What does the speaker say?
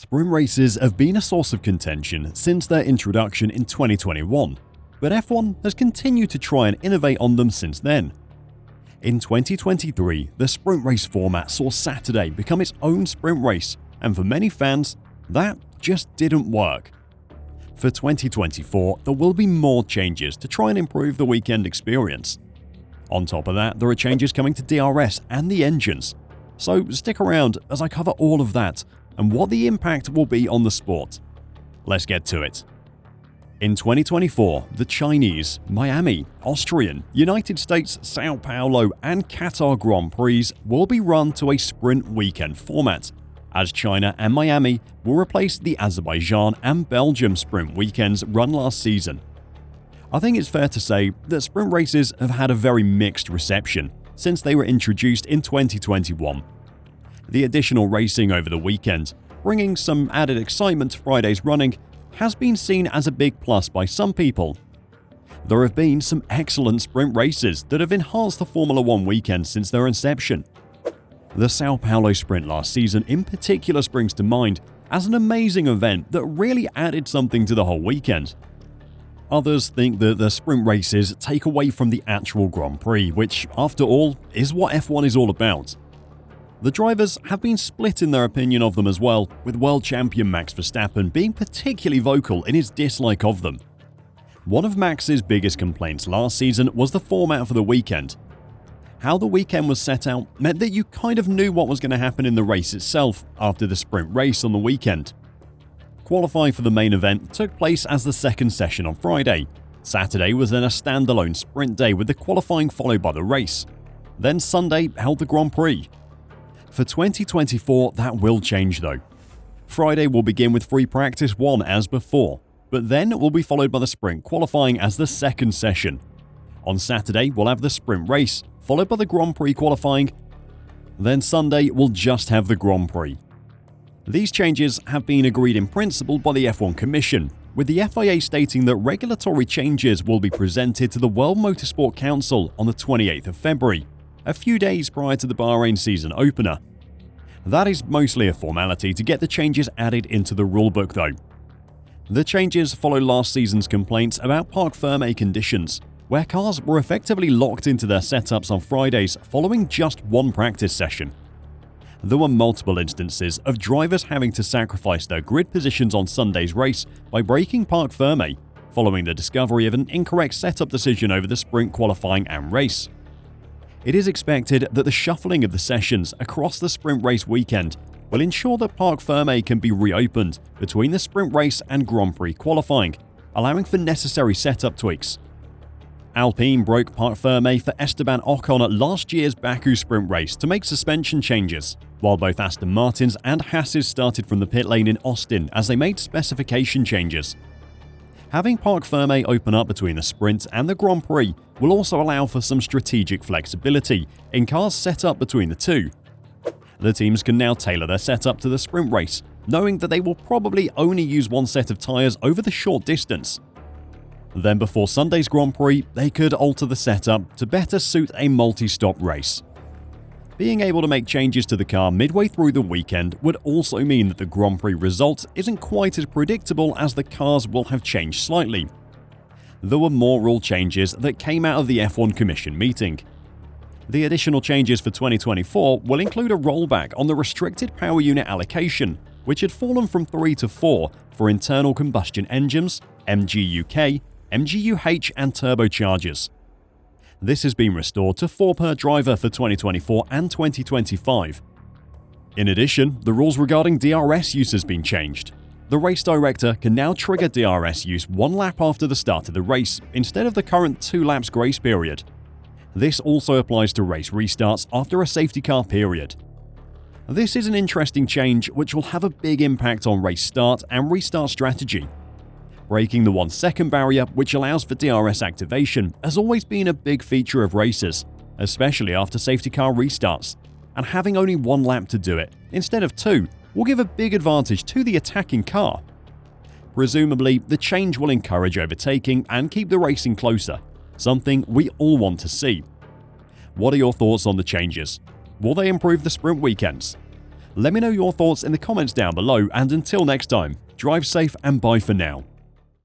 Sprint races have been a source of contention since their introduction in 2021, but F1 has continued to try and innovate on them since then. In 2023, the sprint race format saw Saturday become its own sprint race, and for many fans, that just didn't work. For 2024, there will be more changes to try and improve the weekend experience. On top of that, there are changes coming to DRS and the engines, so stick around as I cover all of that and what the impact will be on the sport. Let's get to it. In 2024, the Chinese, Miami, Austrian, United States, Sao Paulo, and Qatar Grand Prix will be run to a sprint weekend format, as China and Miami will replace the Azerbaijan and Belgium sprint weekends run last season. I think it's fair to say that sprint races have had a very mixed reception since they were introduced in 2021. The additional racing over the weekend, bringing some added excitement to Friday's running, has been seen as a big plus by some people. There have been some excellent sprint races that have enhanced the Formula One weekend since their inception. The Sao Paulo sprint last season in particular springs to mind as an amazing event that really added something to the whole weekend. Others think that the sprint races take away from the actual Grand Prix, which, after all, is what F1 is all about. The drivers have been split in their opinion of them as well, with world champion Max Verstappen being particularly vocal in his dislike of them. One of Max's biggest complaints last season was the format for the weekend. How the weekend was set out meant that you kind of knew what was going to happen in the race itself after the sprint race on the weekend. Qualifying for the main event took place as the second session on Friday. Saturday was then a standalone sprint day with the qualifying followed by the race. Then Sunday held the Grand Prix. For 2024, that will change though. Friday will begin with free practice 1 as before, but then it will be followed by the sprint qualifying as the second session. On Saturday, we'll have the sprint race, followed by the Grand Prix qualifying. Then Sunday, we'll just have the Grand Prix. These changes have been agreed in principle by the F1 Commission, with the FIA stating that regulatory changes will be presented to the World Motorsport Council on the 28th of February, a few days prior to the Bahrain season opener. That is mostly a formality to get the changes added into the rulebook though. The changes follow last season's complaints about Parc Ferme conditions, where cars were effectively locked into their setups on Fridays following just one practice session. There were multiple instances of drivers having to sacrifice their grid positions on Sunday's race by breaking Parc Ferme, following the discovery of an incorrect setup decision over the sprint qualifying and race. It is expected that the shuffling of the sessions across the sprint race weekend will ensure that Parc Ferme can be reopened between the sprint race and Grand Prix qualifying, allowing for necessary setup tweaks. Alpine broke Parc Ferme for Esteban Ocon at last year's Baku sprint race to make suspension changes, while both Aston Martins and Haas's started from the pit lane in Austin as they made specification changes. Having Parc Ferme open up between the sprint and the Grand Prix will also allow for some strategic flexibility in cars set up between the two. The teams can now tailor their setup to the sprint race, knowing that they will probably only use one set of tyres over the short distance. Then before Sunday's Grand Prix, they could alter the setup to better suit a multi-stop race. Being able to make changes to the car midway through the weekend would also mean that the Grand Prix result isn't quite as predictable as the cars will have changed slightly. There were more rule changes that came out of the F1 Commission meeting. The additional changes for 2024 will include a rollback on the restricted power unit allocation, which had fallen from 3 to 4 for internal combustion engines, MGUK, MGUH and turbochargers. This has been restored to 4 per driver for 2024 and 2025. In addition, the rules regarding DRS use has been changed. The race director can now trigger DRS use 1 lap after the start of the race instead of the current 2 laps grace period. This also applies to race restarts after a safety car period. This is an interesting change which will have a big impact on race start and restart strategy. Breaking the 1-second barrier, which allows for DRS activation, has always been a big feature of races, especially after safety car restarts, and having only 1 lap to do it, instead of 2, will give a big advantage to the attacking car. Presumably, the change will encourage overtaking and keep the racing closer, something we all want to see. What are your thoughts on the changes? Will they improve the sprint weekends? Let me know your thoughts in the comments down below, and until next time, drive safe and bye for now.